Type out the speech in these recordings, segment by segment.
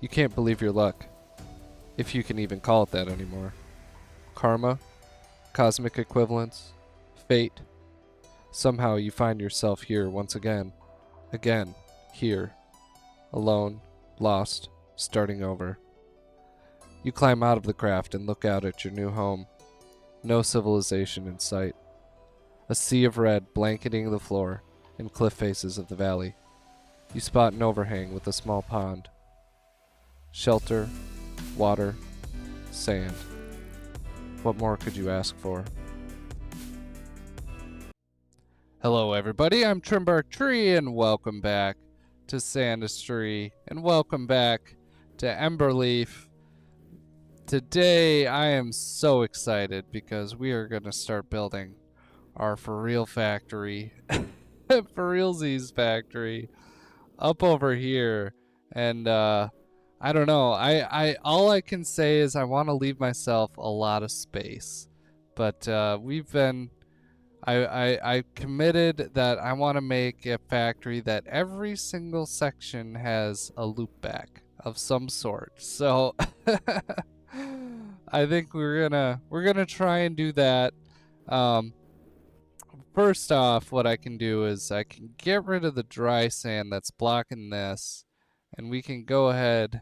You can't believe your luck, if you can even call it that anymore. Karma, cosmic equivalence, fate. Somehow you find yourself here once again. Again, here. Alone, lost, starting over. You climb out of the craft and look out at your new home. No civilization in sight. A sea of red blanketing the floor and cliff faces of the valley. You spot an overhang with a small pond. Shelter, water, sand. What more could you ask for? Hello everybody, I'm Trimbark Tree and welcome back to Sandustry and welcome back to Emberleaf. Today I am so excited because we are going to start building our for real factory, for realsies factory up over here. And I don't know, I all I can say is I want to leave myself a lot of space, but I committed that I want to make a factory that every single section has a loop back of some sort. So I think we're gonna try and do that. First off, what I can do is I can get rid of the dry sand that's blocking this, and we can go ahead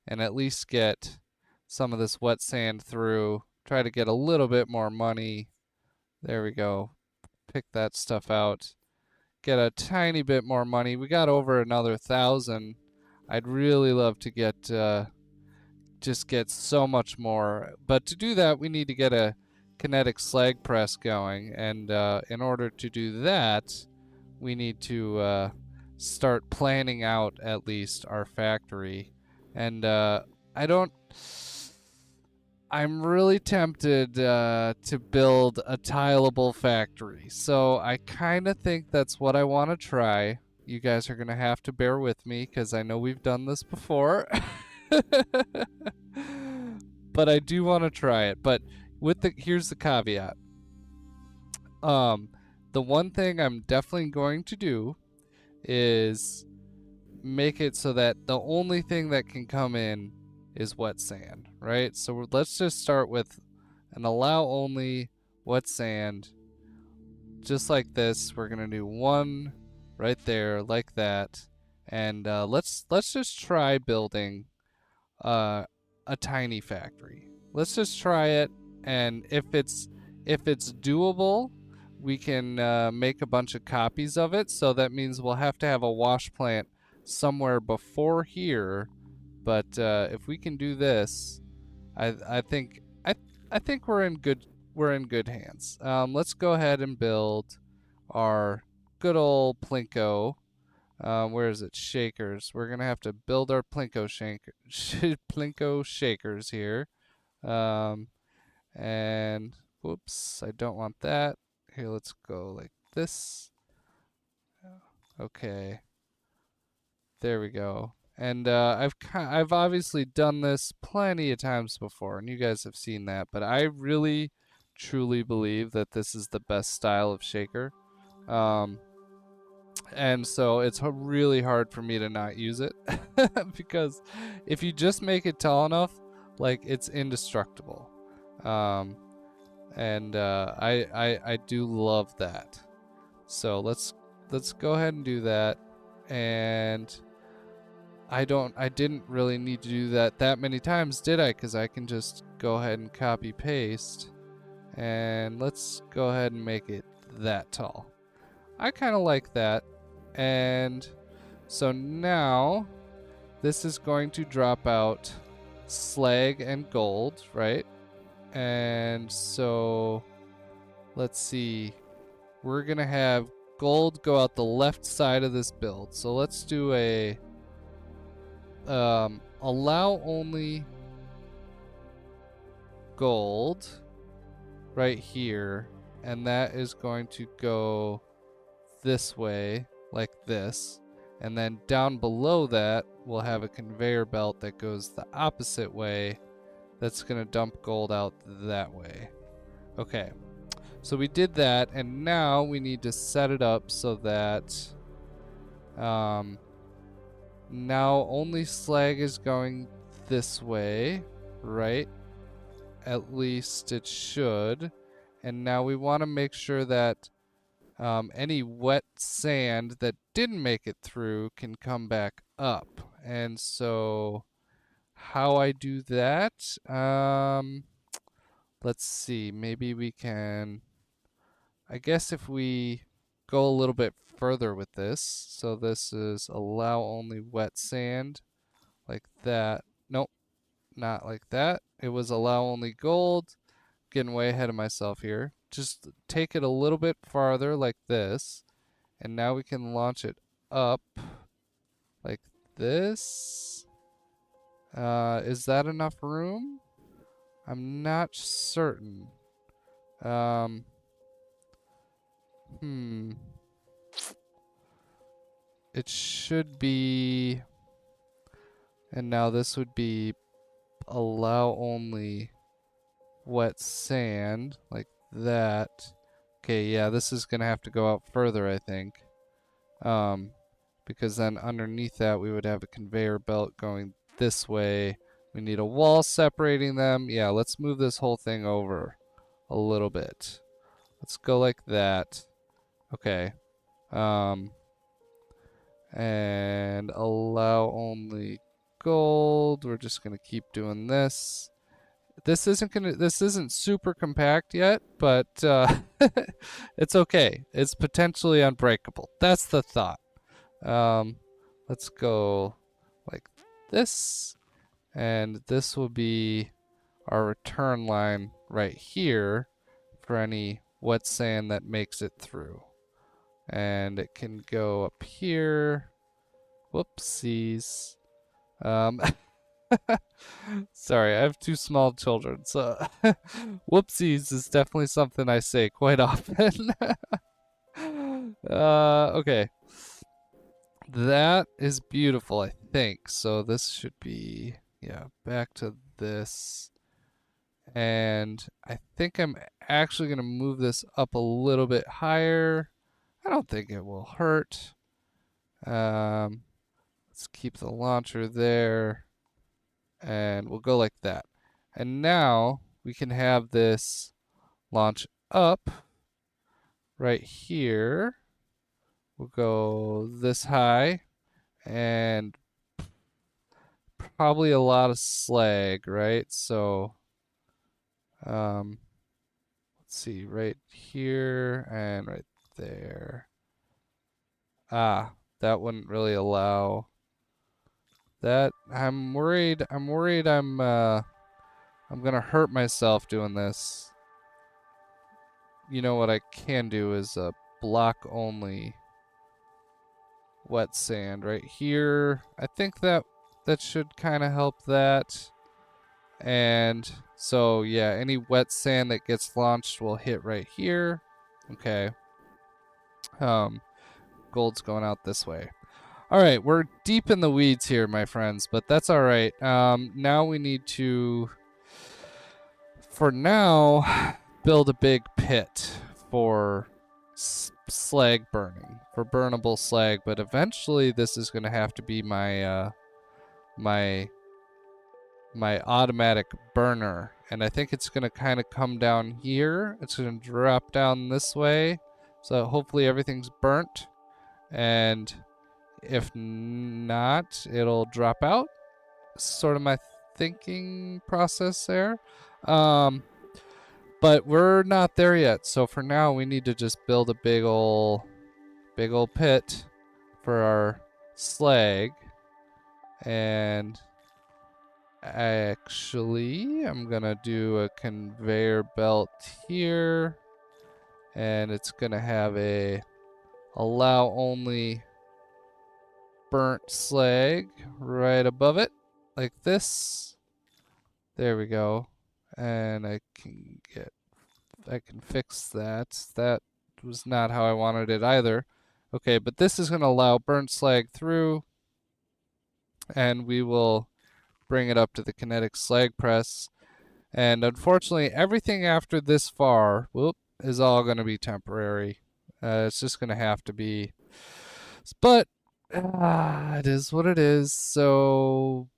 and at least get some of this wet sand through. Try to get a little bit more money. There we go. Pick that stuff out. Get a tiny bit more money. We got over another 1,000. I'd really love to get just get so much more. But to do that, we need to get a kinetic slag press going. And in order to do that, we need to start planning out at least our factory. And I'm really tempted to build a tileable factory. So I kind of think that's what I want to try. You guys are going to have to bear with me because I know we've done this before. But I do want to try it. But here's the caveat. The one thing I'm definitely going to do is make it so that the only thing that can come in is wet sand, right? So let's just start with an allow only wet sand, just like this. We're gonna do one right there, like that, and let's just try building a tiny factory. Let's just try it, and if it's doable, we can make a bunch of copies of it. So that means we'll have to have a wash plant somewhere before here. But if we can do this, I think we're in good hands. Let's go ahead and build our good old Plinko. Where is it? Shakers. We're gonna have to build our Plinko Plinko shakers here. And whoops, I don't want that. Here, let's go like this. Okay. There we go. And I've obviously done this plenty of times before, and you guys have seen that. But I really, truly believe that this is the best style of shaker, and so it's really hard for me to not use it because if you just make it tall enough, like it's indestructible. And I do love that. So let's go ahead and do that. And I didn't really need to do that many times, did I? Because I can just go ahead and copy paste. And let's go ahead and make it that tall. I kind of like that. And so now this is going to drop out slag and gold, right? And so let's see. We're going to have gold go out the left side of this build. So let's do a allow only gold right here, and that is going to go this way like this, and then down below that we'll have a conveyor belt that goes the opposite way that's gonna dump gold out that way. Okay, so we did that, and now we need to set it up so that Now only slag is going this way, right? At least it should. And now we want to make sure that any wet sand that didn't make it through can come back up. And so how I do that, let's see, maybe we can, I guess if we go a little bit further with this, so this is allow only wet sand, like that. Nope, not like that. It was allow only gold. Getting way ahead of myself here. Just take it a little bit farther like this, and now we can launch it up like this. Is that enough room? I'm not certain. Um, hmm. It should be, and now this would be allow only wet sand like that. Okay, yeah, this is gonna have to go out further, I think. Because then underneath that we would have a conveyor belt going this way. We need a wall separating them. Yeah, let's move this whole thing over a little bit. Let's go like that. Okay. And allow only gold. We're just gonna keep doing this. This isn't super compact yet, but it's okay. It's potentially unbreakable. That's the thought. Let's go like this, and this will be our return line right here for any wet sand that makes it through. And it can go up here. Whoopsies. Sorry, I have two small children, so whoopsies is definitely something I say quite often. Okay. That is beautiful, I think. So this should be, yeah, back to this. And I think I'm actually going to move this up a little bit higher. I don't think it will hurt. Let's keep the launcher there. And we'll go like that. And now we can have this launch up right here. We'll go this high and probably a lot of slag, right? So let's see, right here and right there. Ah, that wouldn't really allow that. I'm worried I'm gonna hurt myself doing this. You know what I can do is block only wet sand right here. I think that should kind of help that. And so yeah, any wet sand that gets launched will hit right here. Okay. Gold's going out this way. All right, we're deep in the weeds here, my friends, but that's all right. Now we need to, for now, build a big pit for slag burning, for burnable slag. But eventually, this is going to have to be my my automatic burner, and I think it's going to kind of come down here. It's going to drop down this way, so hopefully everything's burnt, and if not, it'll drop out. Sort of my thinking process there. But we're not there yet, so for now we need to just build a big ol' pit for our slag. And actually, I'm gonna do a conveyor belt here, and it's gonna have a allow only burnt slag right above it, like this. There we go. And I can fix that. That was not how I wanted it either. Okay, but this is gonna allow burnt slag through, and we will bring it up to the kinetic slag press. And unfortunately, everything after this far, is all going to be temporary. It's just going to have to be. But It is what it is. So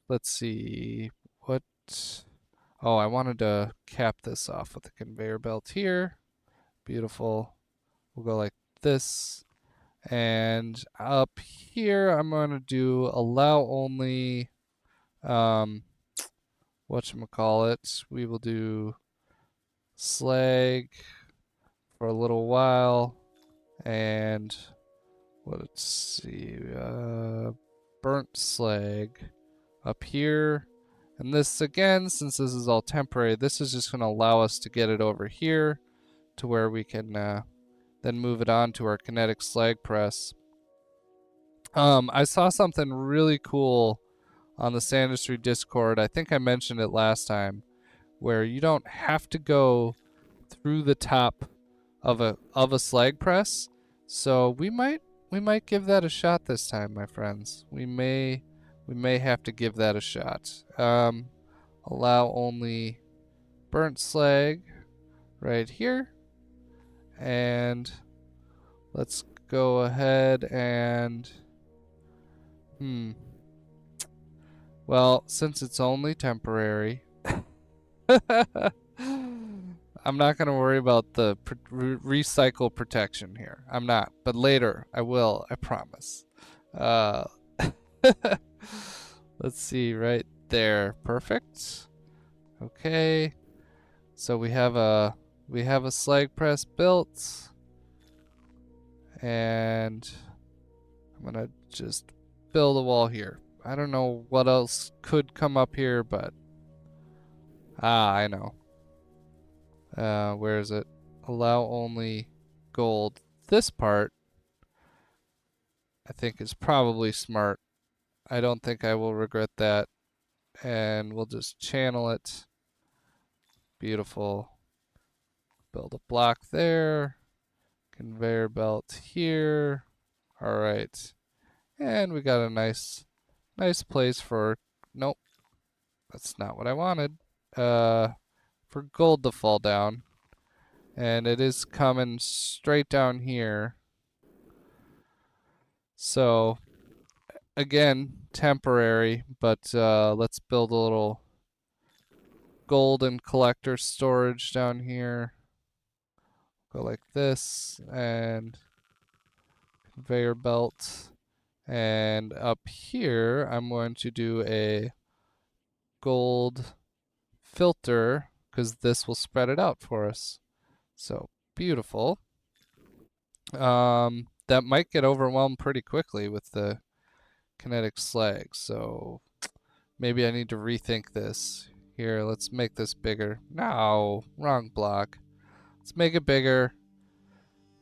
let's see. What? Oh, I wanted to cap this off with a conveyor belt here. Beautiful. We'll go like this. And up here, I'm going to do allow only, whatchamacallit. We will do slag for a little while. And let's see, burnt slag up here. And this, again, since this is all temporary, this is just going to allow us to get it over here to where we can then move it on to our kinetic slag press. I saw something really cool on the Sandustry Discord. I think I mentioned it last time, where you don't have to go through the top of a slag press. So we might give that a shot this time, my friends. We may have to give that a shot. Allow only burnt slag right here, and let's go ahead and well, since it's only temporary, I'm not going to worry about the recycle protection here. I'm not, but later I will, I promise. Uh, let's see, right there. Perfect. Okay. So we have a slag press built, and I'm going to just build a wall here. I don't know what else could come up here, but I know. Where is it? Allow only gold. This part, I think, is probably smart. I don't think I will regret that. And we'll just channel it. Beautiful. Build a block there. Conveyor belt here. All right. And we got a nice place for, nope, that's not what I wanted. For gold to fall down. And it is coming straight down here. So again, temporary, but let's build a little golden collector storage down here. Go like this, and conveyor belt. And up here, I'm going to do a gold filter, because this will spread it out for us. So beautiful. That might get overwhelmed pretty quickly with the kinetic slag, so maybe I need to rethink this. Here, let's make this bigger. No, wrong block. Let's make it bigger.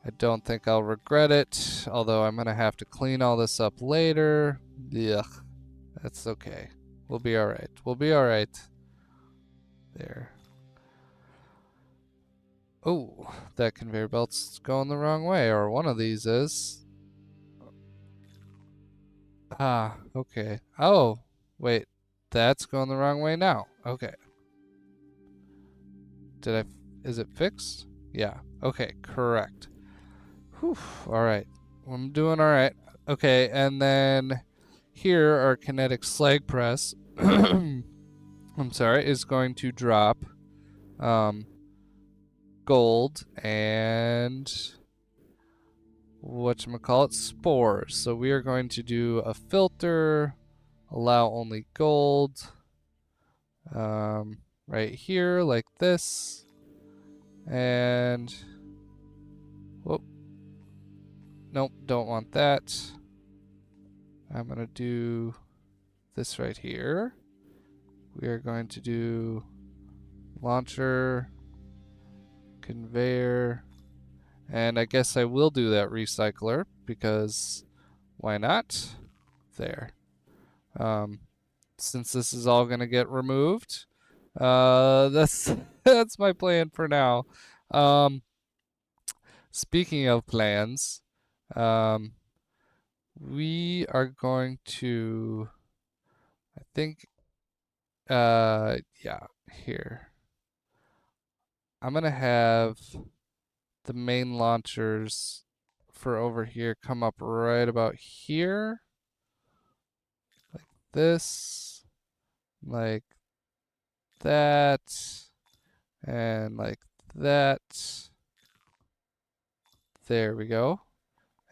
I don't think I'll regret it, although I'm gonna have to clean all this up later. Yuck, that's okay. We'll be alright. We'll be alright. There. Oh, that conveyor belt's going the wrong way, or one of these is. Ah, okay. Oh, wait. That's going the wrong way now. Okay. Is it fixed? Yeah. Okay, correct. Whew. Alright. I'm doing alright. Okay, and then here our kinetic slag press I'm sorry, is going to drop gold and whatchamacallit, spores. So we are going to do a filter, allow only gold, right here like this, and whoop, nope, don't want that. I'm gonna do this right here. We are going to do launcher, conveyor, and I guess I will do that recycler, because why not? There. Since this is all gonna get removed, that's that's my plan for now. Speaking of plans, we are going to, I think, yeah, here. I'm gonna have the main launchers for over here come up right about here. Like this. Like that. And like that. There we go.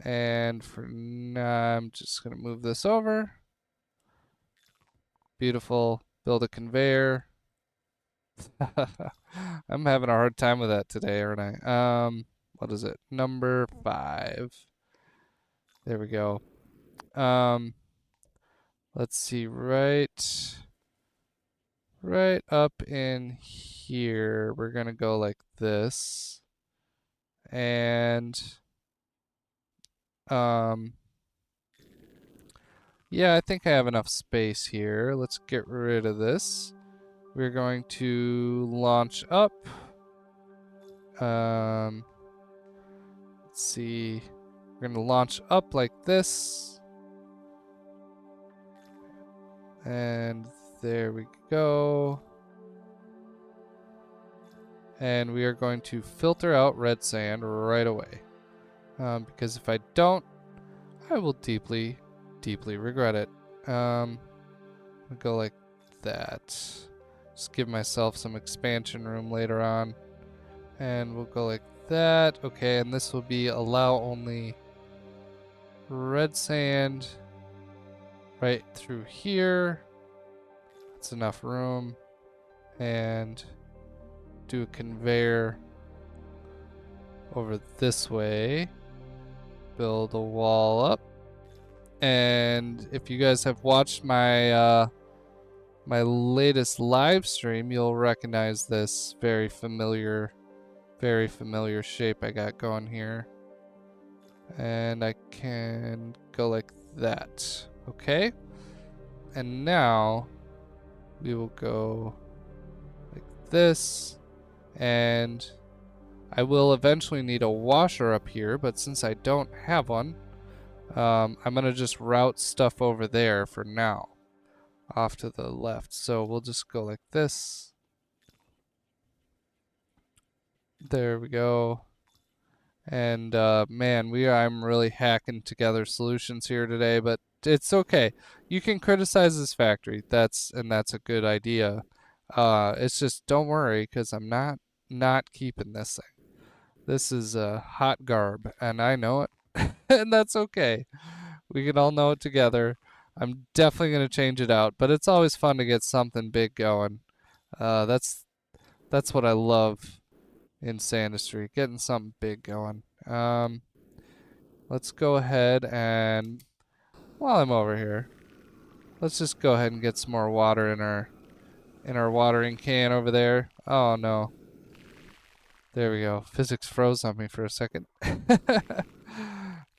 And for now, I'm just going to move this over. Beautiful. Build a conveyor. I'm having a hard time with that today, aren't I? What is it? Number 5. There we go. Let's see, right up in here, we're gonna go like this. And yeah, I think I have enough space here. Let's get rid of this. We're going to launch up. Let's see. We're going to launch up like this. And there we go. And we are going to filter out red sand right away. Because if I don't, I will deeply, deeply regret it. I'll go like that. Just give myself some expansion room later on. And we'll go like that. Okay, and this will be allow only red sand right through here. That's enough room. And do a conveyor over this way. Build a wall up. And if you guys have watched my my latest live stream, you'll recognize this very familiar shape I got going here. And I can go like that. Okay? And now we will go like this. And I will eventually need a washer up here, but since I don't have one, I'm going to just route stuff over there for now, off to the left. So we'll just go like this. There we go. And man, I'm really hacking together solutions here today, but it's okay. You can criticize this factory. That's a good idea. It's just don't worry, because I'm not keeping this thing. This is hot garb, and I know it, and that's okay. We can all know it together. I'm definitely gonna change it out, but it's always fun to get something big going. That's what I love in Sandustry, getting something big going. Let's go ahead and while I'm over here, let's just go ahead and get some more water in our watering can over there. Oh no. There we go. Physics froze on me for a second.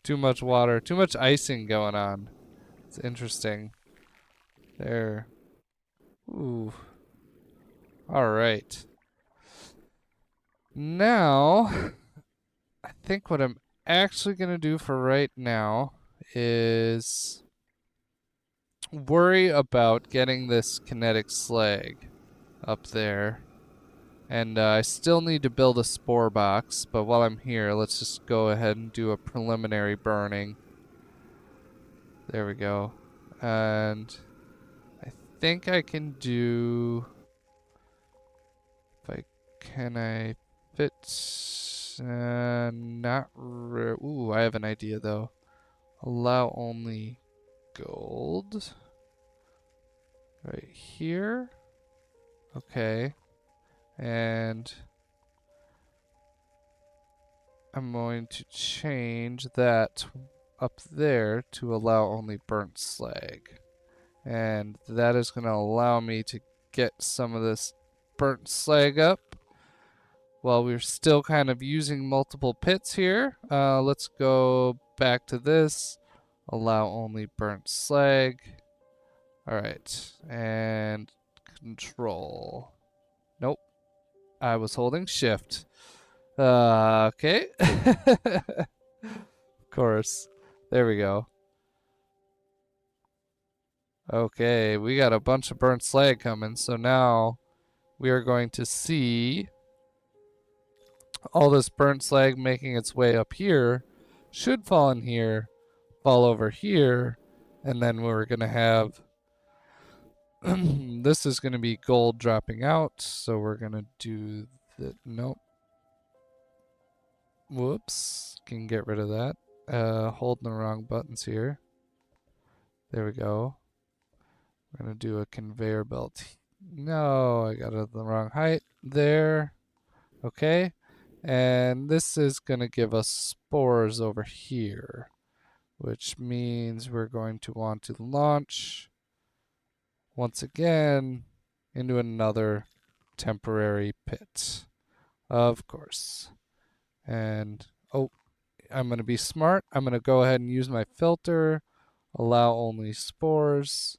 Too much water, too much icing going on. It's interesting. There. Ooh. All right. Now, I think what I'm actually going to do for right now is worry about getting this kinetic slag up there. And I still need to build a spore box, but while I'm here, let's just go ahead and do a preliminary burning. There we go. And I think I can do... Can I fit... not... Ooh, I have an idea though. Allow only gold. Right here. Okay. And I'm going to change that up there to allow only burnt slag. And that is going to allow me to get some of this burnt slag up while we're still kind of using multiple pits here. Let's go back to this. Allow only burnt slag. Alright. And control. Nope. I was holding shift. Okay. Of course. There we go. Okay, we got a bunch of burnt slag coming, so now we are going to see all this burnt slag making its way up here should fall in here, fall over here, and then we're gonna have this is gonna be gold dropping out, so we're gonna do that. Nope. Whoops. Can get rid of that. Holding the wrong buttons here. There we go. We're gonna do a conveyor belt. No, I got it the wrong height. There. Okay. And this is gonna give us spores over here, which means we're going to want to launch once again into another temporary pit. Of course. And oh, I'm gonna be smart. I'm gonna go ahead and use my filter, allow only spores,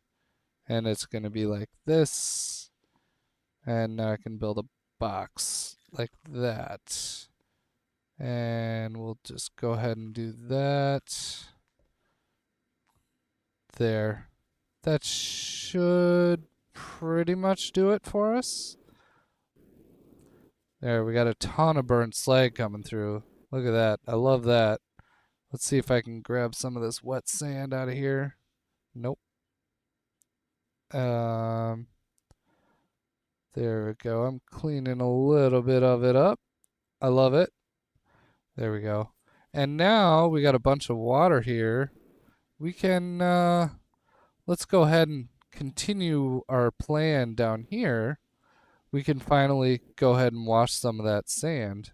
and it's gonna be like this. And now I can build a box like that. And we'll just go ahead and do that. There. That should pretty much do it for us. There, we got a ton of burnt slag coming through. Look at that. I love that. Let's see if I can grab some of this wet sand out of here. Nope. There we go. I'm cleaning a little bit of it up. I love it. There we go. And now we got a bunch of water here. We can, let's go ahead and continue our plan down here. We can finally go ahead and wash some of that sand.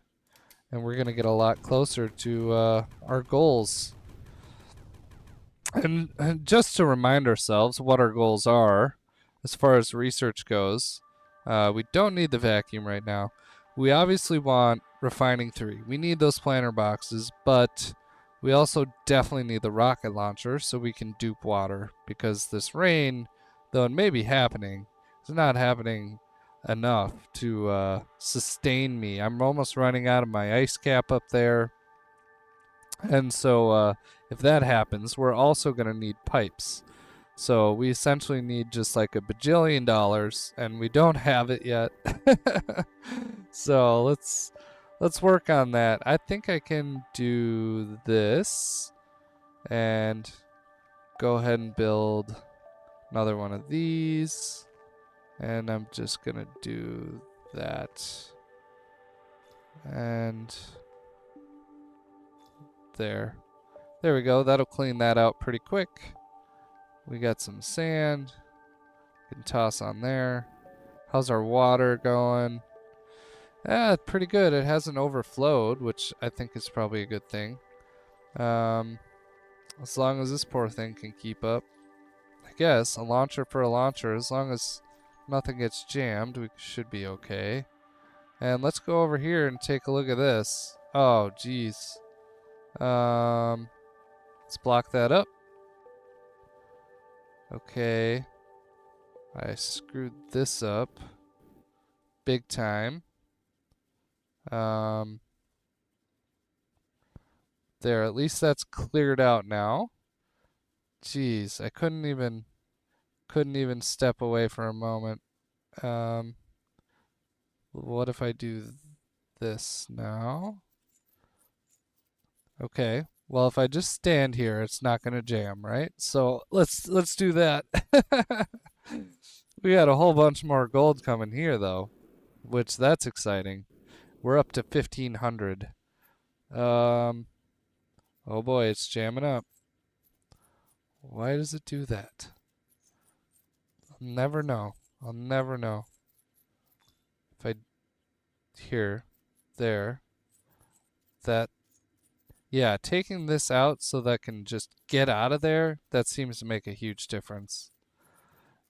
And we're going to get a lot closer to our goals. And just to remind ourselves what our goals are, as far as research goes, we don't need the vacuum right now. We obviously want refining 3. We need those planter boxes, but we also definitely need the rocket launcher so we can dupe water, because this rain, though it may be happening, is not happening enough to sustain me. I'm almost running out of my ice cap up there. And so if that happens, we're also going to need pipes. So we essentially need just like a bajillion dollars, and we don't have it yet. So let's work on that. I think I can do this and go ahead and build another one of these. And I'm just going to do that. And there. There we go. That'll clean that out pretty quick. We got some sand. We can toss on there. How's our water going? Pretty good. It hasn't overflowed, which I think is probably a good thing. As long as this poor thing can keep up. I guess a launcher for a launcher. As long as nothing gets jammed, we should be okay. And let's go over here and take a look at this. Oh, geez. Let's block that up. Okay. I screwed this up big time. There, at least that's cleared out now. Jeez, I couldn't even step away for a moment. What if I do this now? Okay. Well, if I just stand here, it's not going to jam, right? So let's do that. We got a whole bunch more gold coming here, though, which that's exciting. We're up to 1,500. Oh boy, it's jamming up. Why does it do that? I'll never know. I'll never know. If I here, there, that. Yeah, taking this out so that I can just get out of there, that seems to make a huge difference.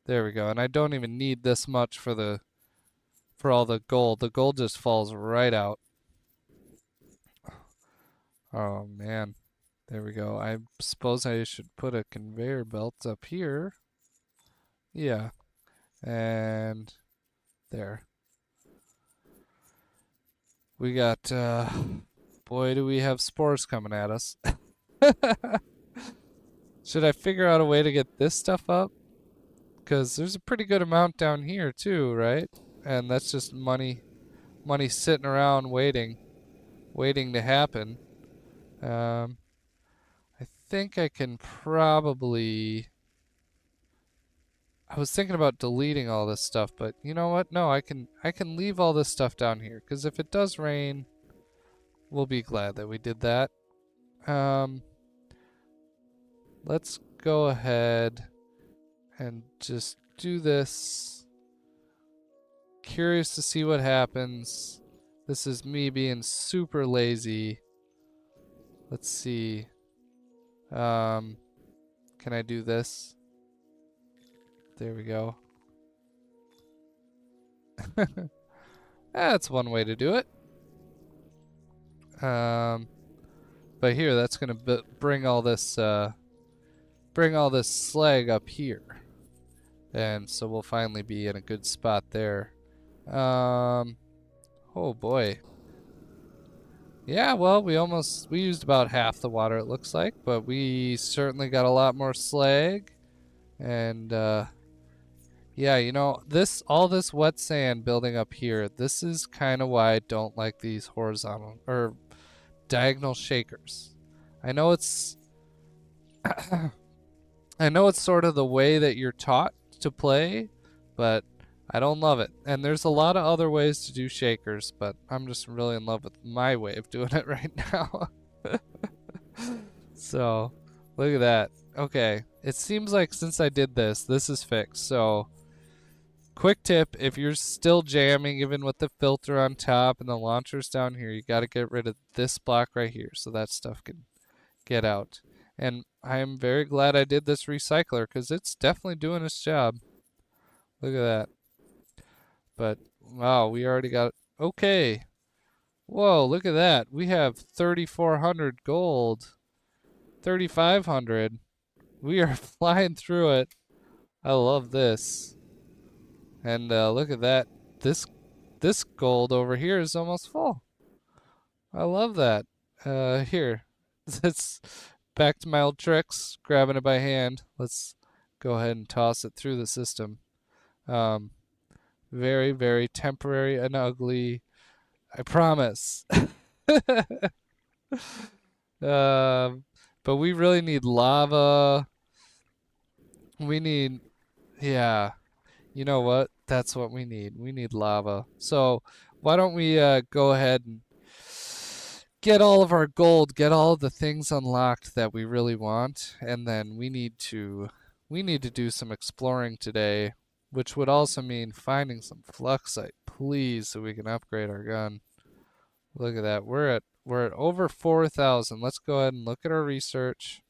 There we go. And I don't even need this much for all the gold. The gold just falls right out. Oh man. There we go. I suppose I should put a conveyor belt up here. Yeah. And there. We got boy, do we have spores coming at us. Should I figure out a way to get this stuff up? Because there's a pretty good amount down here too, right? And that's just money sitting around waiting to happen. think I can probably... I was thinking about deleting all this stuff, but you know what? No, I can leave all this stuff down here, because if it does rain, we'll be glad that we did that. Let's go ahead and just do this. Curious to see what happens. This is me being super lazy. Let's see. Can I do this? There we go. That's one way to do it. But here, that's gonna bring all this slag up here, and so we'll finally be in a good spot there. Oh boy. Yeah, well, we used about half the water, it looks like, but we certainly got a lot more slag, and yeah, you know, all this wet sand building up here, this is kind of why I don't like these horizontal or diagonal shakers. I know it's I know it's sort of the way that you're taught to play, but I don't love it. And there's a lot of other ways to do shakers, but I'm just really in love with my way of doing it right now. So, look at that. Okay, it seems like since I did this, this is fixed. So, quick tip, if you're still jamming even with the filter on top and the launchers down here, you got to get rid of this block right here so that stuff can get out. And I am very glad I did this recycler because it's definitely doing its job. Look at that. But wow, we already got okay. Whoa, look at that. We have 3,400 gold. 3,500. We are flying through it. I love this. And look at that. This gold over here is almost full. I love that. Here. It's back to my old tricks, grabbing it by hand. Let's go ahead and toss it through the system. Very, very temporary and ugly. I promise. But we really need lava. We need, yeah. You know what? That's what we need. We need lava. So why don't we go ahead and get all of our gold, get all of the things unlocked that we really want, and then we need to do some exploring today, which would also mean finding some fluxite, please, so we can upgrade our gun. Look at that. We're at over 4,000. Let's go ahead and look at our research.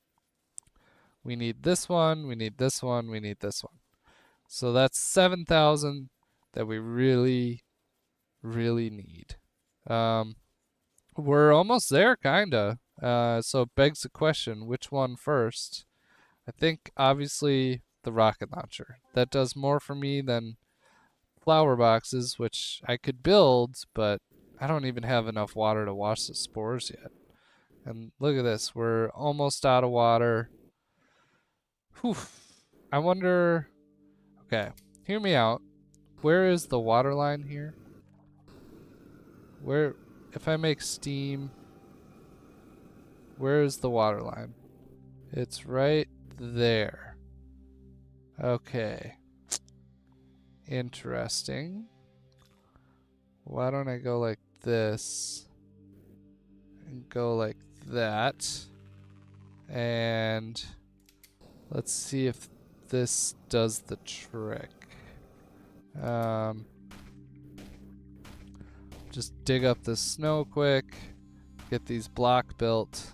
We need this one, we need this one, we need this one. So that's 7,000 that we really, really need. We're almost there, kinda. So it begs the question, which one first? I think obviously the rocket launcher. That does more for me than flower boxes, which I could build, but I don't even have enough water to wash the spores yet. And look at this, we're almost out of water. Whew. I wonder, okay, hear me out. Where is the water line here? Where, if I make steam, where is the water line? It's right there. Okay. Interesting. Why don't I go like this and go like that? And let's see if this does the trick. Just dig up the snow quick, get these block built.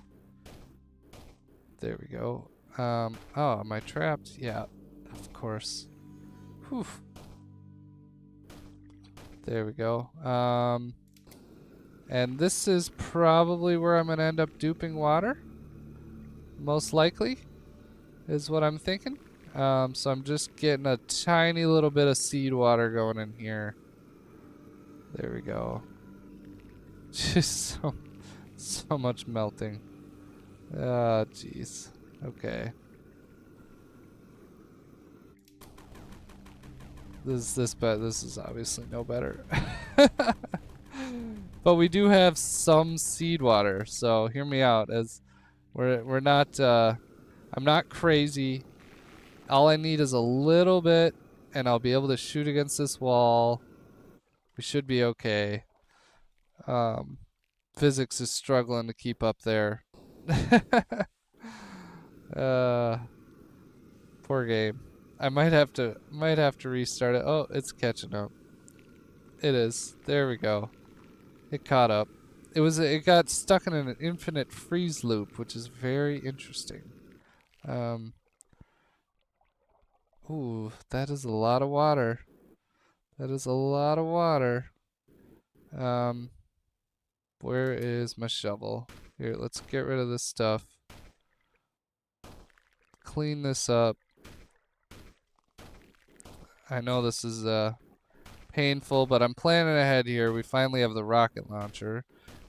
There we go. Oh, am I trapped? Yeah, of course. Whew. There we go. And this is probably where I'm gonna end up duping water. Most likely, is what I'm thinking. So I'm just getting a tiny little bit of seed water going in here. There we go. Just so much melting. Ah, jeez. Okay. This is obviously no better. But we do have some seed water, so hear me out. As We're not I'm not crazy. All I need is a little bit and I'll be able to shoot against this wall. We should be okay. Physics is struggling to keep up there. uh Poor game. I might have to restart it. Oh, it's catching up. It is. There we go. It caught up. It got stuck in an infinite freeze loop, which is very interesting. Ooh, that is a lot of water. That is a lot of water. Where is my shovel? Here, let's get rid of this stuff. Clean this up. I know this is painful, but I'm planning ahead here. We finally have the rocket launcher.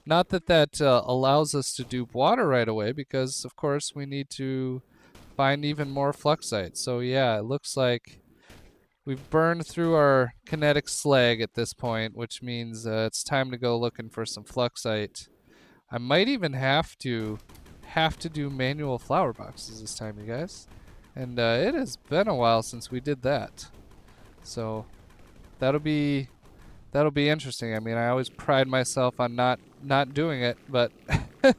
Not that that allows us to dupe water right away, because of course we need to find even more fluxite. So yeah, it looks like we've burned through our kinetic slag at this point, which means it's time to go looking for some fluxite. I might even have to do manual flower boxes this time, you guys. And it has been a while since we did that. So that'll be interesting. I mean, I always pride myself on not doing it, but I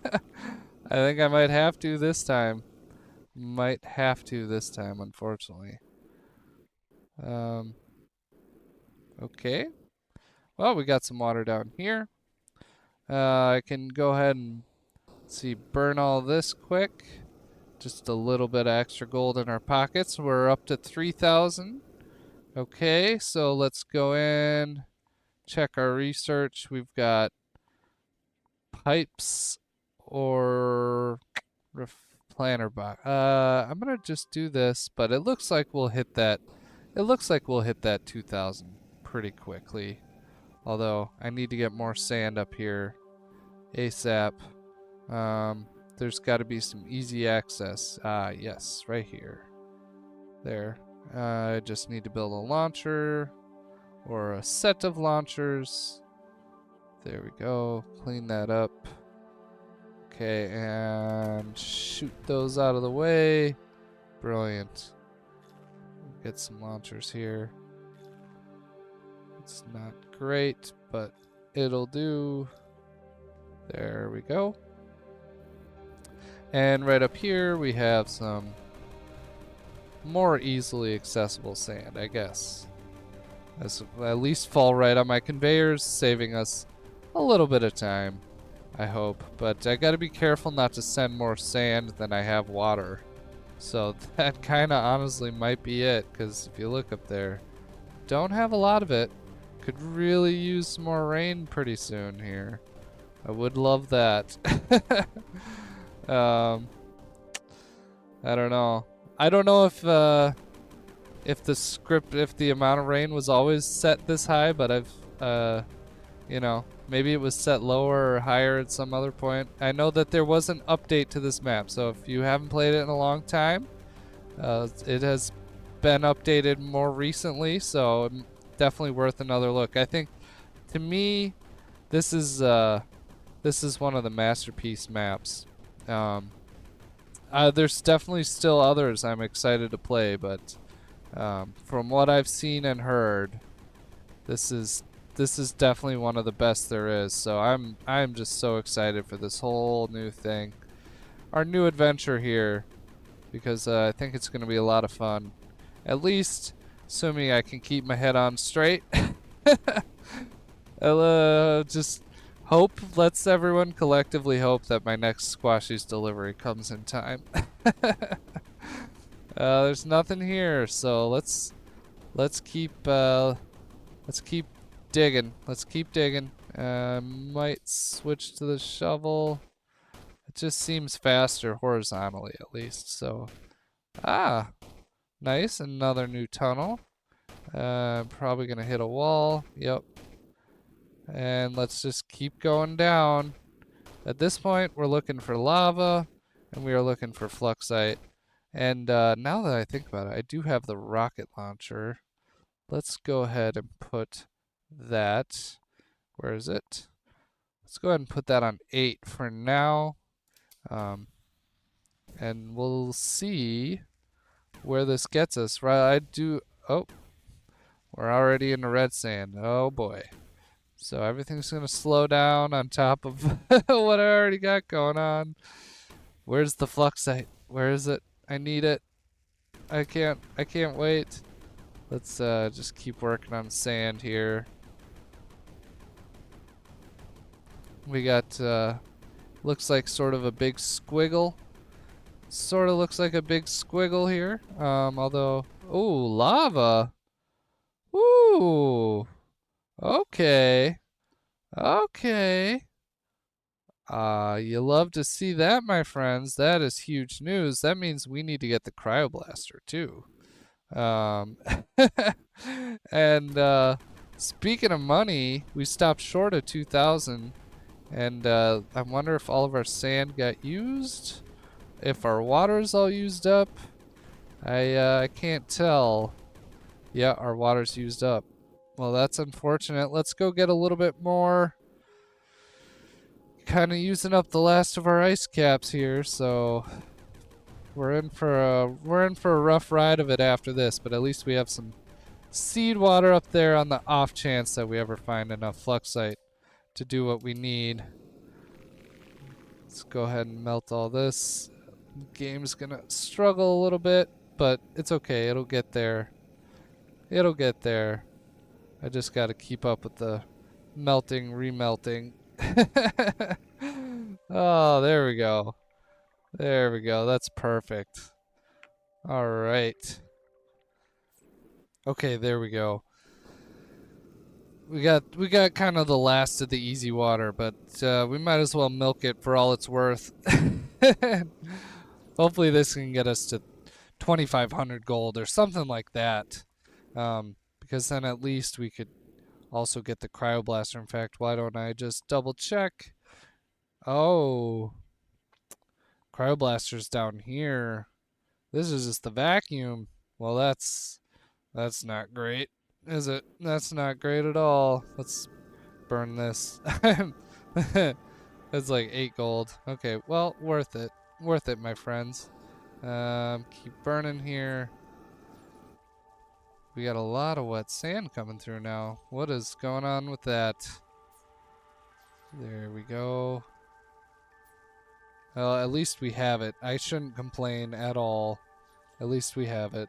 think I might have to this time. Might have to this time, unfortunately. Okay. Well, we got some water down here. I can go ahead and see, burn all this quick. Just a little bit of extra gold in our pockets. We're up to 3,000. Okay, so let's go in, check our research. We've got pipes or planter box. I'm gonna just do this, but it looks like we'll hit that. It looks like we'll hit that 2,000 pretty quickly. Although I need to get more sand up here ASAP. There's got to be some easy access. Yes, right here. There. I just need to build a launcher or a set of launchers. There we go. Clean that up. Okay, and shoot those out of the way. Brilliant. Get some launchers here. It's not great, but it'll do. There we go. And right up here we have some more easily accessible sand, I guess. This will at least fall right on my conveyors, saving us a little bit of time, I hope. But I gotta be careful not to send more sand than I have water. So that kinda honestly might be it, because if you look up there, don't have a lot of it. Could really use some more rain pretty soon here. I would love that. I don't know. I don't know if the amount of rain was always set this high, but I've, you know, maybe it was set lower or higher at some other point. I know that there was an update to this map, so if you haven't played it in a long time, it has been updated more recently, so definitely worth another look. I think, to me, this is one of the masterpiece maps. There's definitely still others I'm excited to play, but from what I've seen and heard, this is definitely one of the best there is. So I'm just so excited for this whole new thing, our new adventure here, because I think it's going to be a lot of fun. At least, assuming I can keep my head on straight. I'll just hope. Let's everyone collectively hope that my next Squashies delivery comes in time. There's nothing here, so let's keep digging. Let's keep digging. Might switch to the shovel. It just seems faster horizontally, at least. So, nice. Another new tunnel. Probably gonna hit a wall. Yep. And let's just keep going down. At this point, we're looking for lava, and we are looking for fluxite. And now that I think about it, I do have the rocket launcher. Let's go ahead and put that. Where is it? Let's go ahead and put that on 8 for now. and we'll see where this gets us. Right, oh, we're already in the red sand. Oh boy. So everything's gonna slow down on top of what I already got going on. Where's the fluxite? Where is it? I need it. I can't wait. Let's just keep working on sand here. We got looks like sort of a big squiggle. Sort of looks like a big squiggle here. Although, ooh, lava. Ooh. Okay. Okay. You love to see that, my friends. That is huge news. That means we need to get the cryoblaster too. And speaking of money, we stopped short of 2,000, and I wonder if all of our sand got used, if our water's all used up. I can't tell. Yeah, our water's used up. Well, that's unfortunate. Let's go get a little bit more. Kind of using up the last of our ice caps here, so we're in for a rough ride of it after this. But at least we have some seed water up there on the off chance that we ever find enough fluxite to do what we need. Let's go ahead and melt all this. Game's gonna struggle a little bit, but it's okay. It'll get there. It'll get there. I just gotta keep up with the melting, remelting. Oh, there we go. There we go. That's perfect. All right. Okay, there we go. We got kind of the last of the easy water, but we might as well milk it for all it's worth. Hopefully this can get us to 2,500 gold or something like that. Because then at least we could also get the cryoblaster. In fact, why don't I just double check? Oh, cryoblaster's down here. This is just the vacuum. Well, that's not great, is it? That's not great at all. Let's burn this. That's like 8 gold. Okay, well, worth it. Worth it, my friends. Keep burning here. We got a lot of wet sand coming through now. What is going on with that? There we go. Well, at least we have it. I shouldn't complain at all. At least we have it.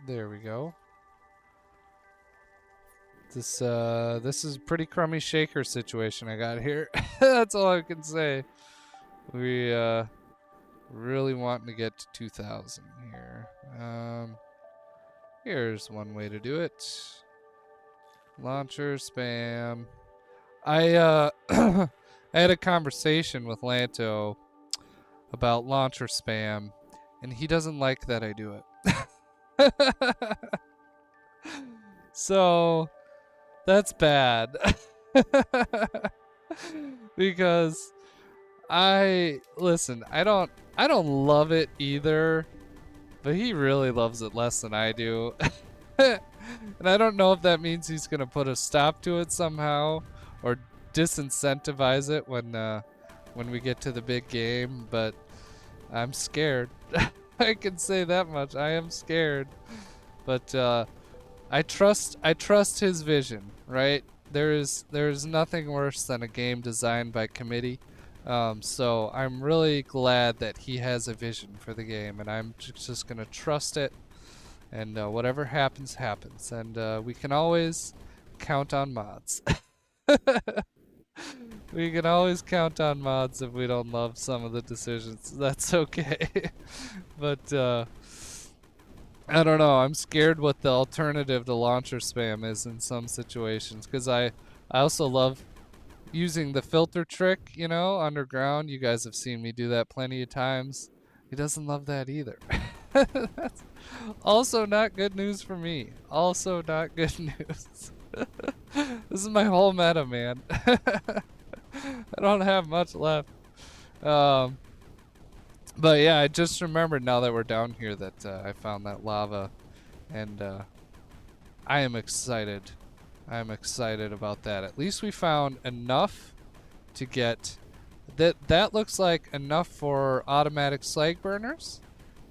There we go. This is a pretty crummy shaker situation I got here. That's all I can say. We really wanting to get to 2,000 here. Here's one way to do it. Launcher spam. I I had a conversation with Lanto about launcher spam, and he doesn't like that I do it. So that's bad. Because listen, I don't love it either, but he really loves it less than I do. And I don't know if that means he's gonna put a stop to it somehow or disincentivize it when we get to the big game, but I'm scared. I can say that much. I am scared. But I trust his vision, right? There's nothing worse than a game designed by committee. So I'm really glad that he has a vision for the game, and I'm just gonna trust it. And whatever happens, happens. And we can always count on mods. We can always count on mods if we don't love some of the decisions. That's okay. But I don't know. I'm scared what the alternative to launcher spam is in some situations. Because I also love using the filter trick, you know, underground. You guys have seen me do that plenty of times. He doesn't love that either. That's also not good news for me. Also not good news. This is my whole meta, man. I don't have much left. But yeah, I just remembered now that we're down here that I found that lava, and I am excited. I am excited about that. At least we found enough to get That looks like enough for automatic slag burners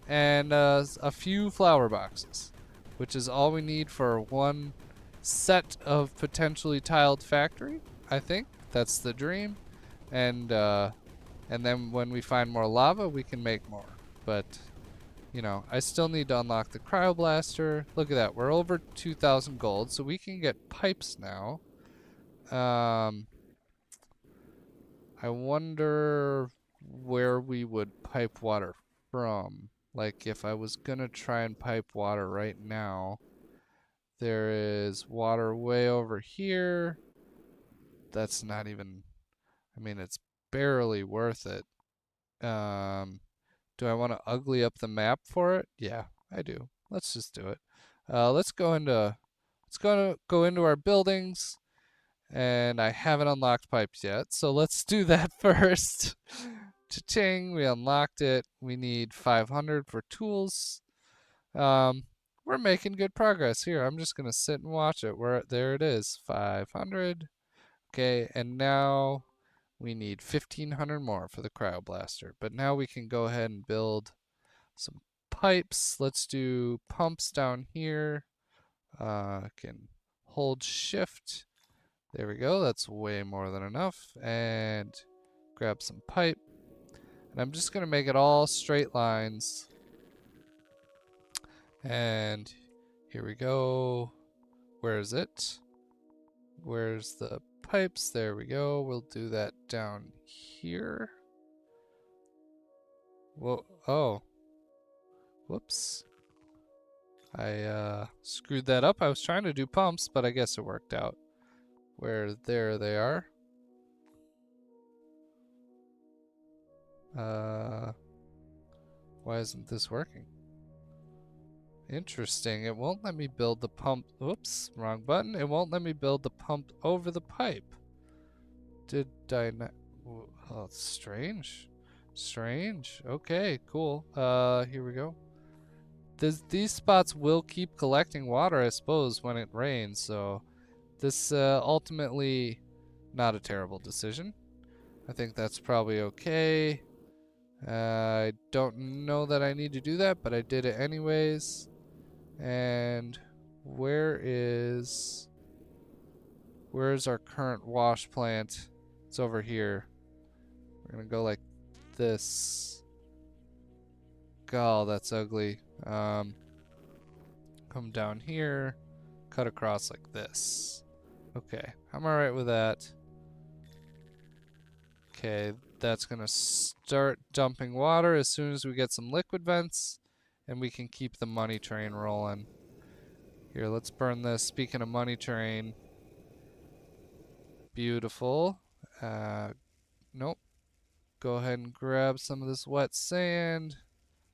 and a few flower boxes, which is all we need for one set of potentially tiled factory. I think that's the dream, and then when we find more lava, we can make more. But you know, I still need to unlock the cryoblaster. Look at that, we're over 2,000 gold, so we can get pipes now. I wonder where we would pipe water from. Like if I was gonna try and pipe water right now, there is water way over here. That's not even, I mean, it's barely worth it. Do I want to ugly up the map for it? Yeah, I do. Let's just do it. Let's go into our buildings, and I haven't unlocked pipes yet, so let's do that first. Cha-ching, we unlocked it. We need 500 for tools. We're making good progress here. I'm just gonna sit and watch it. There it is, 500. Okay, and now we need 1,500 more for the cryoblaster. But now we can go ahead and build some pipes. Let's do pumps down here. Can hold shift. There we go. That's way more than enough. And grab some pipe. And I'm just going to make it all straight lines. And here we go. Where is it? Where's the pipes? There we go. We'll do that down here. Whoa. Oh. Whoops. I screwed that up. I was trying to do pumps, but I guess it worked out. There they are. Why isn't this working? Interesting. It won't let me build the pump. Oops, wrong button. It won't let me build the pump over the pipe. Did I not? Oh, it's strange. Strange. Okay, cool. Here we go. These spots will keep collecting water, I suppose, when it rains, so this ultimately not a terrible decision. I think that's probably okay. I don't know that I need to do that, but I did it anyways. And where's our current wash plant? It's over here. We're gonna go like this. God, that's ugly. Come down here, cut across like this. Okay, I'm alright with that. Okay, that's gonna start dumping water as soon as we get some liquid vents, and we can keep the money train rolling. Here, let's burn this. Speaking of money train, beautiful. Nope. Go ahead and grab some of this wet sand,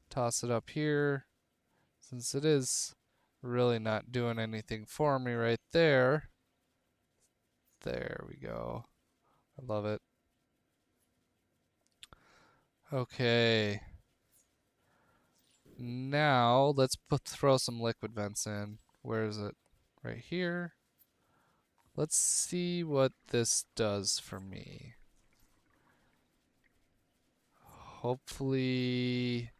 toss it up here, since it is really not doing anything for me right there. There we go. I love it. Okay. Now let's throw some liquid vents in. Where is it? Right here. Let's see what this does for me. Hopefully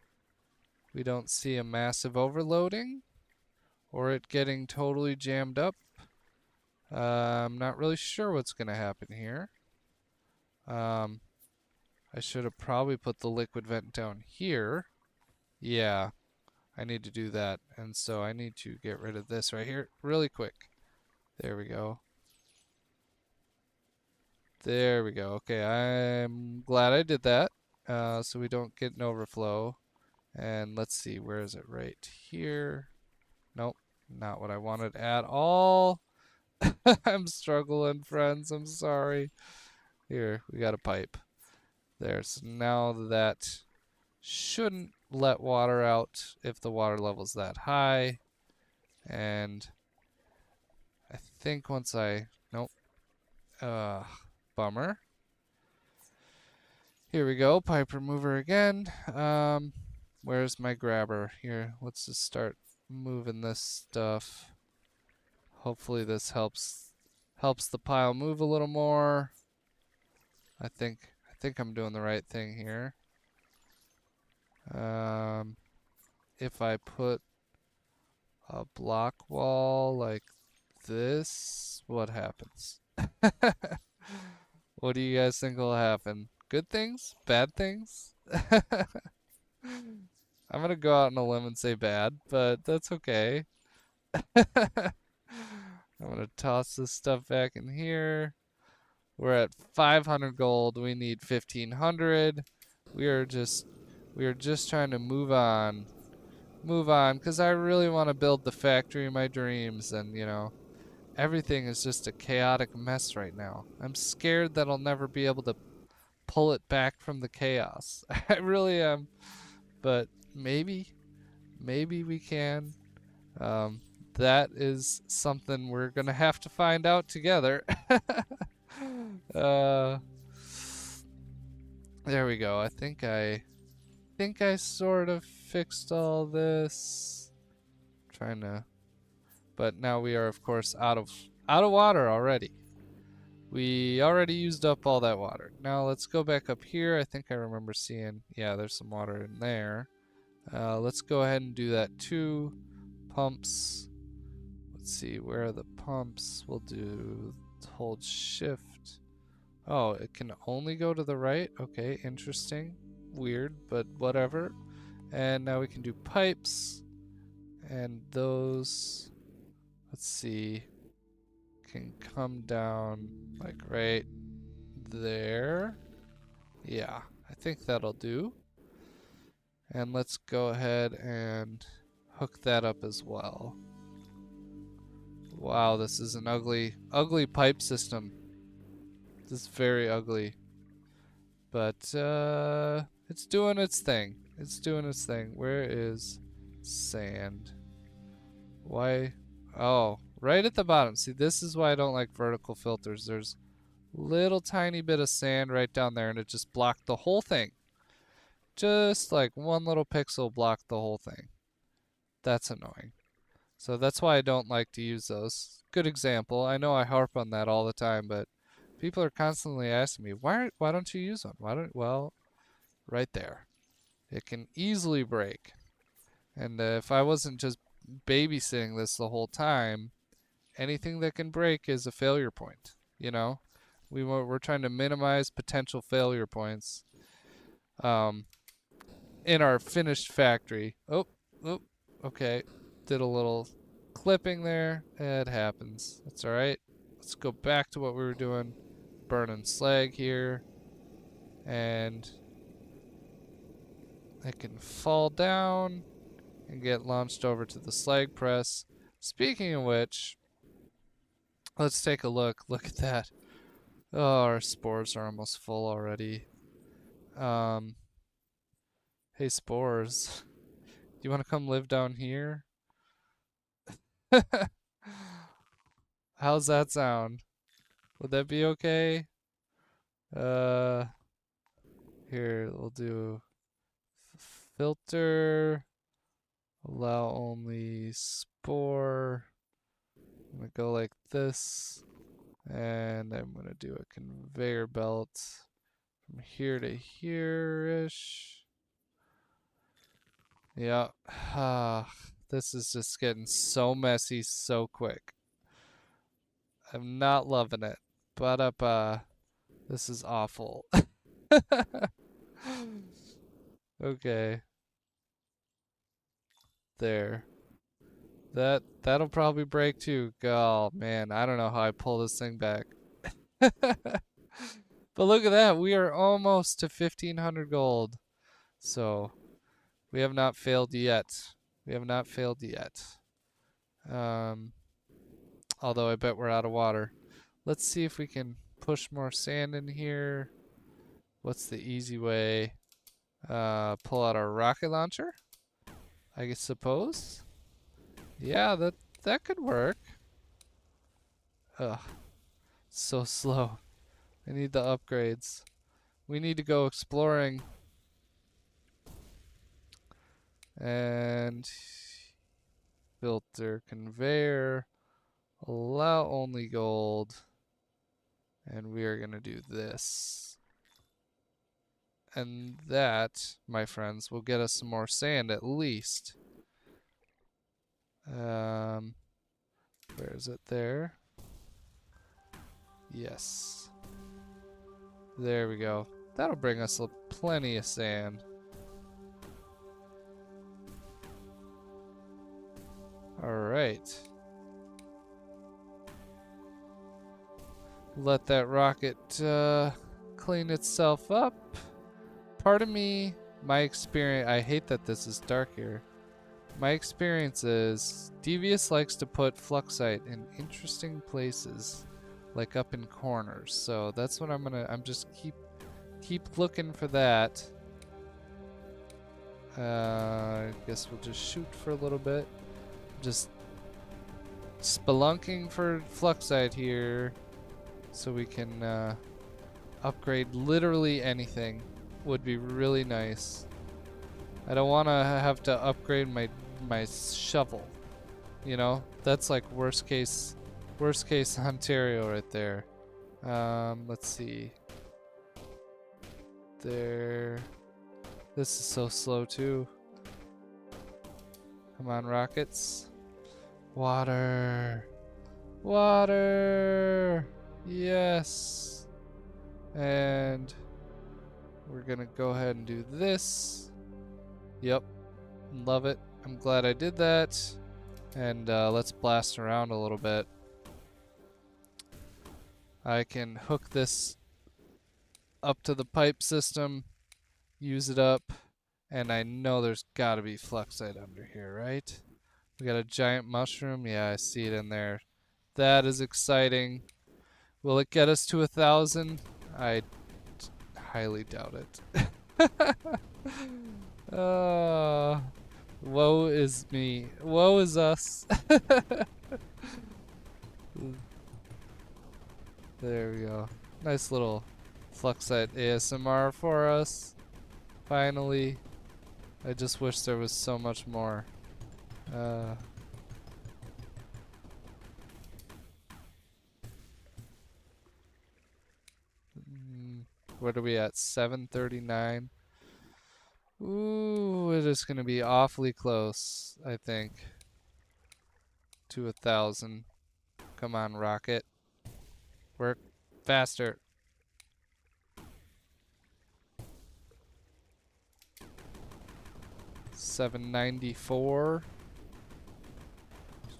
we don't see a massive overloading or it getting totally jammed up. I'm not really sure what's going to happen here. I should have probably put the liquid vent down here. Yeah, I need to do that. And so I need to get rid of this right here really quick. There we go. There we go. Okay, I'm glad I did that. So we don't get an overflow. And let's see, where is it? Right here. Nope, not what I wanted at all. I'm struggling, friends. I'm sorry. Here, we got a pipe. There, so now that shouldn't let water out if the water level's that high. And I think once nope. Bummer. Here we go, pipe remover again. Where's my grabber? Here, let's just start moving this stuff. Hopefully this helps the pile move a little more. I think think I'm doing the right thing here. If I put a block wall like this, what happens? What do you guys think will happen? Good things? Bad things? I'm gonna go out on a limb and say bad, but that's okay. I'm gonna toss this stuff back in here. We're at 500 gold. We need 1500. We are just trying to move on. Move on, because I really want to build the factory of my dreams, and you know, everything is just a chaotic mess right now. I'm scared that I'll never be able to pull it back from the chaos. I really am. But maybe we can. Um, that is something we're gonna have to find out together. uh, there we go. I think I sort of fixed all this. Trying to, but now we are of course out of water already. We already used up all that water. Now let's go back up here. I think I remember seeing, yeah, there's some water in there. Let's go ahead and do that too. Pumps. Let's see, where are the pumps? We'll do hold shift. Oh, it can only go to the right? Okay, interesting. Weird, but whatever. And now we can do pipes. And those, let's see, can come down like right there. Yeah, I think that'll do. And let's go ahead and hook that up as well. Wow, this is an ugly pipe system. This is very ugly. But it's doing its thing. It's doing its thing. Where is sand? Why? Oh, right at the bottom. See, this is why I don't like vertical filters. There's little tiny bit of sand right down there, and it just blocked the whole thing. Just like one little pixel blocked the whole thing. That's annoying. So that's why I don't like to use those. Good example. I know I harp on that all the time, but people are constantly asking me, why don't you use one? Well, right there. It can easily break. And if I wasn't just babysitting this the whole time, anything that can break is a failure point, you know? We're trying to minimize potential failure points in our finished factory. Oh, okay. Did a little clipping there. It happens. That's all right. Let's go back to what we were doing. Burning slag here. And it can fall down and get launched over to the slag press. Speaking of which, let's take a look. Look at that. Oh, our spores are almost full already. Hey, spores. Do you want to come live down here? How's that sound? Would that be okay? Uh, Here, we'll do filter, allow only spore. I'm gonna go like this, and I'm gonna do a conveyor belt from here to here-ish. Yeah, this is just getting so messy so quick. I'm not loving it, but this is awful. Okay, there. That'll probably break too. Oh man, I don't know how I pull this thing back. But look at that, we are almost to 1500 gold. So we have not failed yet. We have not failed yet. Although I bet we're out of water. Let's see if we can push more sand in here. What's the easy way? Pull out our rocket launcher, I suppose. Yeah, that could work. Ugh, so slow. I need the upgrades. We need to go exploring. And filter conveyor, allow only gold. And we are gonna do this. And that, my friends, will get us some more sand at least. Where is it? There. Yes. There we go. That'll bring us plenty of sand. Alright. Let that rocket clean itself up. Pardon me, my experience, I hate that this is dark here. My experience is Devious likes to put fluxite in interesting places, like up in corners. So that's what I'm just keep looking for that. I guess we'll just shoot for a little bit. Just spelunking for fluxite here so we can upgrade literally anything. Would be really nice. I don't want to have to upgrade my shovel. You know, that's like worst case Ontario right there. Let's see. There. This is so slow too. Come on, rockets. Water. Water. Yes. And we're gonna go ahead and do this. Yep. Love it. I'm glad I did that. And let's blast around a little bit. I can hook this up to the pipe system, use it up, and I know there's gotta be fluxite under here, right? We got a giant mushroom. Yeah, I see it in there. That is exciting. Will it get us to 1,000? I highly doubt it. Woe is me. Woe is us. There we go. Nice little fluxite ASMR for us. Finally. I just wish there was so much more. What are we at? 739. Ooh, it is going to be awfully close, I think, to 1,000. Come on, rocket. Work faster. $794.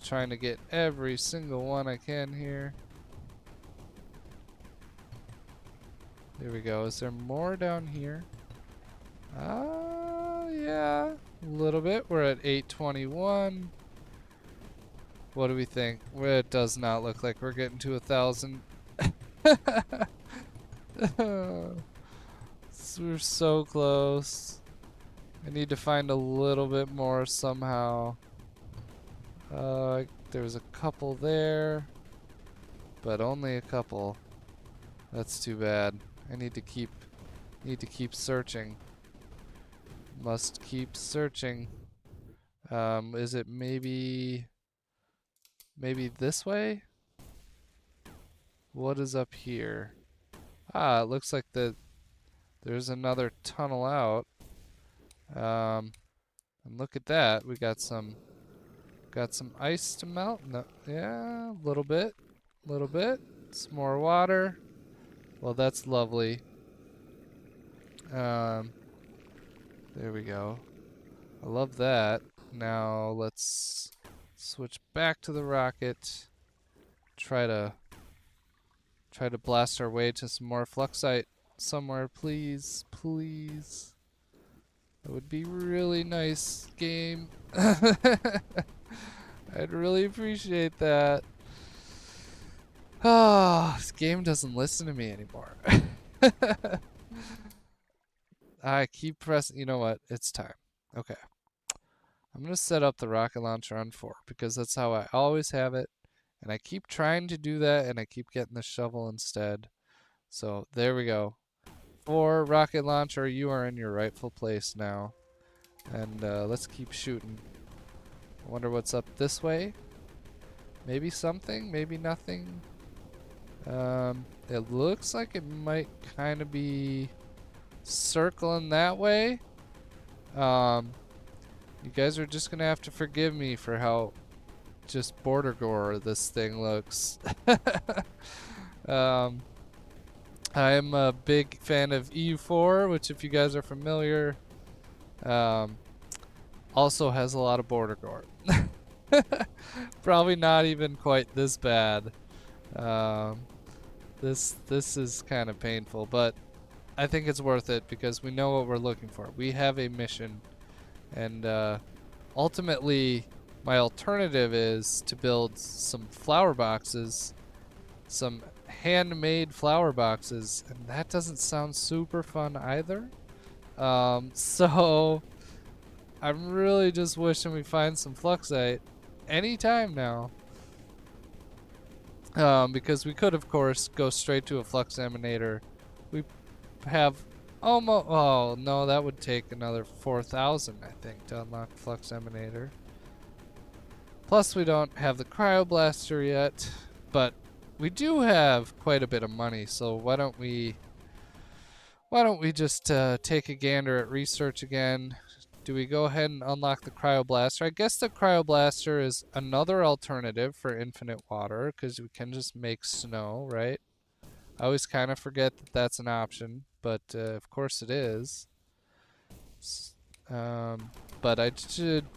Trying to get every single one I can here. There we go. Is there more down here? Yeah, a little bit. We're at 821. What do we think? Well, it does not look like we're getting to 1,000. We're so close. I need to find a little bit more somehow. There's a couple there, but only a couple. That's too bad. I need to keep searching. Must keep searching. Is it maybe this way? What is up here? Ah, it looks like there's another tunnel out. And look at that. We got some ice to melt. No, yeah, a little bit. Some more water. Well, that's lovely. There we go. I love that. Now let's switch back to the rocket. Try to blast our way to some more fluxite somewhere, please. Please. That would be really nice, game. I'd really appreciate that. Ah, this game doesn't listen to me anymore. I keep pressing. You know what? It's time. Okay. I'm going to set up the rocket launcher on 4 because that's how I always have it. And I keep trying to do that and I keep getting the shovel instead. So there we go. 4 rocket launcher, you are in your rightful place now. And let's keep shooting. I wonder what's up this way. Maybe something, maybe nothing. It looks like it might kind of be circling that way. You guys are just gonna have to forgive me for how just border gore this thing looks. um, I'm a big fan of EU4, which if you guys are familiar, also has a lot of border gore. Probably not even quite this bad. This is kind of painful, but I think it's worth it because we know what we're looking for. We have a mission, and ultimately, my alternative is to build some flower boxes, some handmade flower boxes, and that doesn't sound super fun either. So I'm really just wishing we find some fluxite anytime now. Because we could, of course, go straight to a flux emanator. We have almost, oh no, that would take another 4,000, I think, to unlock flux emanator. Plus, we don't have the cryoblaster yet, but we do have quite a bit of money, so why don't we just take a gander at research again? Do we go ahead and unlock the cryoblaster? I guess the cryoblaster is another alternative for infinite water because we can just make snow, right? I always kind of forget that that's an option, but of course it is. But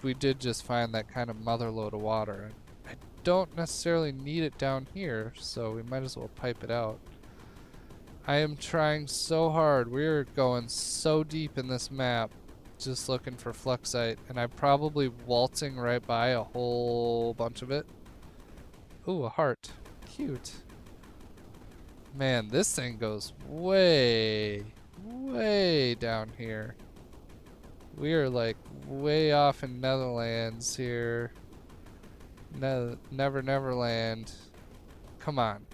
we did just find that kind of mother lode of water. I don't necessarily need it down here, so we might as well pipe it out. I am trying so hard. We're going so deep in this map, just looking for fluxite, and I'm probably waltzing right by a whole bunch of it. Ooh, a heart. Cute. Man, this thing goes way, way down here. We are like way off in Netherlands here. Never Neverland. Come on.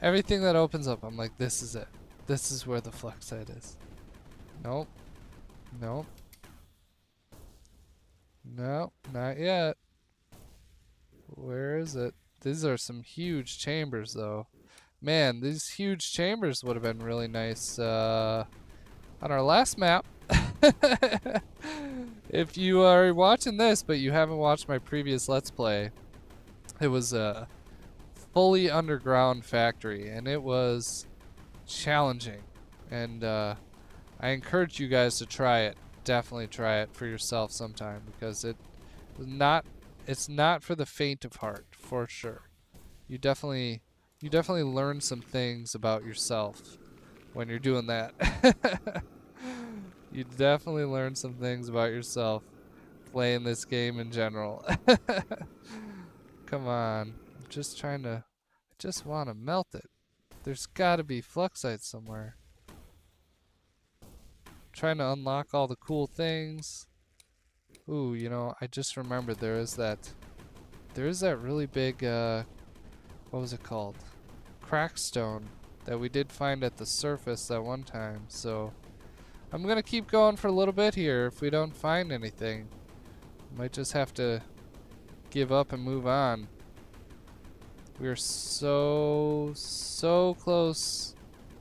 Everything that opens up, I'm like, this is it. This is where the fluxite is. Nope. Nope. No, not yet. Where is it? These are some huge chambers, though. Man, these huge chambers would have been really nice on our last map. If you are watching this, but you haven't watched my previous Let's Play, it was a fully underground factory, and it was challenging. And I encourage you guys to try it. Definitely try it for yourself sometime because it's not for the faint of heart, for sure. You definitely learn some things about yourself when you're doing that. You definitely learn some things about yourself playing this game in general. Come on. I'm just trying to, I just want to melt it. There's got to be fluxite somewhere. Trying to unlock all the cool things. Ooh, you know, I just remembered there is that really big, what was it called? Crackstone that we did find at the surface that one time, so I'm gonna keep going for a little bit here. If we don't find anything, might just have to give up and move on. We're so close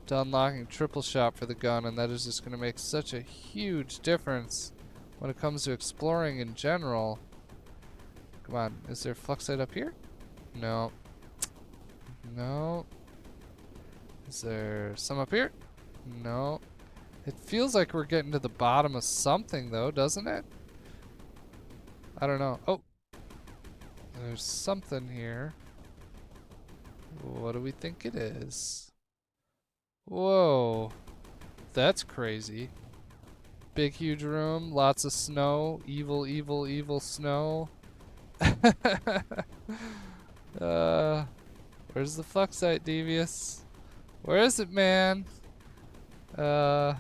to unlocking triple shot for the gun, and that is just gonna make such a huge difference when it comes to exploring in general. Come on, is there fluxite up here? No. No. Is there some up here? No. It feels like we're getting to the bottom of something though, doesn't it? I don't know. Oh! There's something here. What do we think it is? Whoa. That's crazy. Big huge room, lots of snow, evil, evil, evil snow. Where's the fluxite, Devious? Where is it, man? There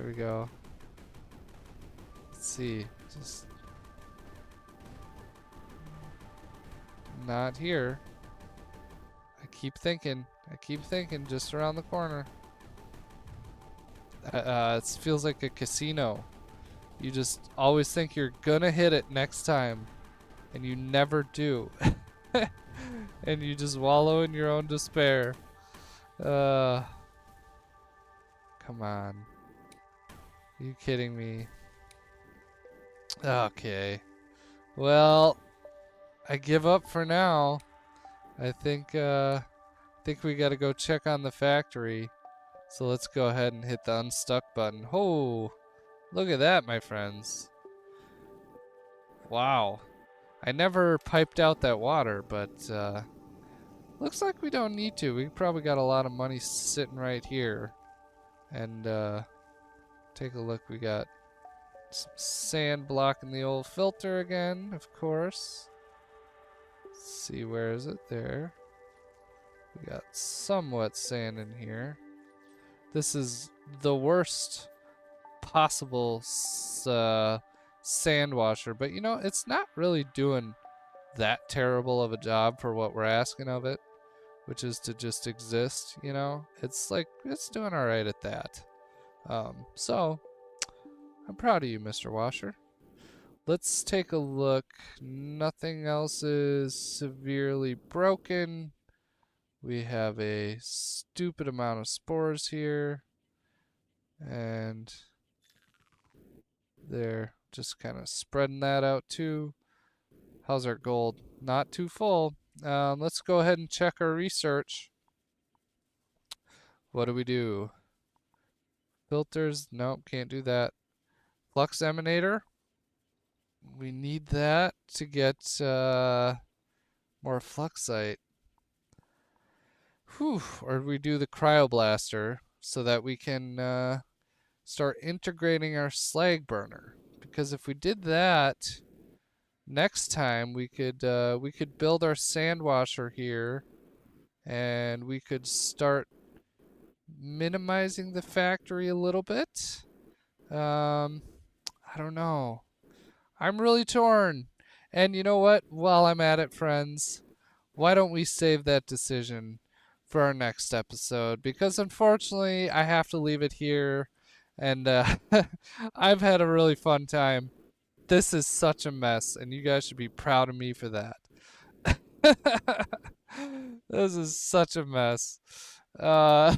we go. Let's see. Just not here. I keep thinking, just around the corner. It feels like a casino. You just always think you're gonna hit it next time, and you never do. And you just wallow in your own despair. Come Come on. Are you kidding me? Okay. Well, I give up for now. I think we gotta go check on the factory. So let's go ahead and hit the unstuck button. Oh, look at that, my friends. Wow. I never piped out that water, but looks like we don't need to. We probably got a lot of money sitting right here. And take a look. We got some sand blocking the old filter again, of course. Let's see, where is it? There. We got somewhat sand in here. This is the worst possible sand washer, but you know, it's not really doing that terrible of a job for what we're asking of it, which is to just exist, you know? It's like, it's doing all right at that. So, I'm proud of you, Mr. Washer. Let's take a look. Nothing else is severely broken. We have a stupid amount of spores here. And they're just kind of spreading that out too. How's our gold? Not too full. Let's go ahead and check our research. What do we do? Filters? Nope, can't do that. Flux Emanator? We need that to get more fluxite. Whew. Or we do the cryoblaster so that we can start integrating our slag burner. Because if we did that, next time we could build our sand washer here, and we could start minimizing the factory a little bit. I don't know. I'm really torn. And you know what? While I'm at it, friends, why don't we save that decision for our next episode? Because unfortunately, I have to leave it here. And I've had a really fun time. This is such a mess, and you guys should be proud of me for that. This is such a mess. Uh,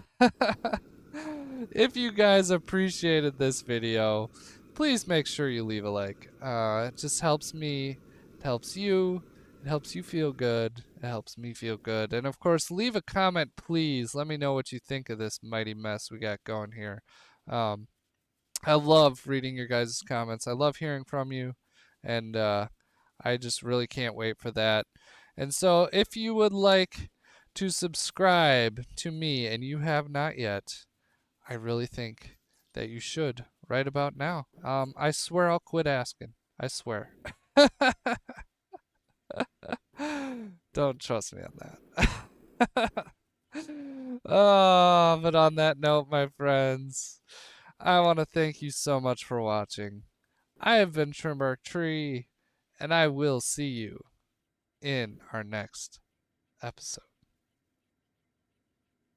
if you guys appreciated this video, please make sure you leave a like. It just helps me, it helps you, it helps you feel good, it helps me feel good. And of course, leave a comment, please. Let me know what you think of this mighty mess we got going here. I love reading your guys' comments. I love hearing from you, and I just really can't wait for that. And so, if you would like to subscribe to me and you have not yet, I really think that you should right about now. I swear I'll quit asking. I swear. Don't trust me on that. Oh, but on that note, my friends, I want to thank you so much for watching. I have been Trimbark Tree, and I will see you in our next episode.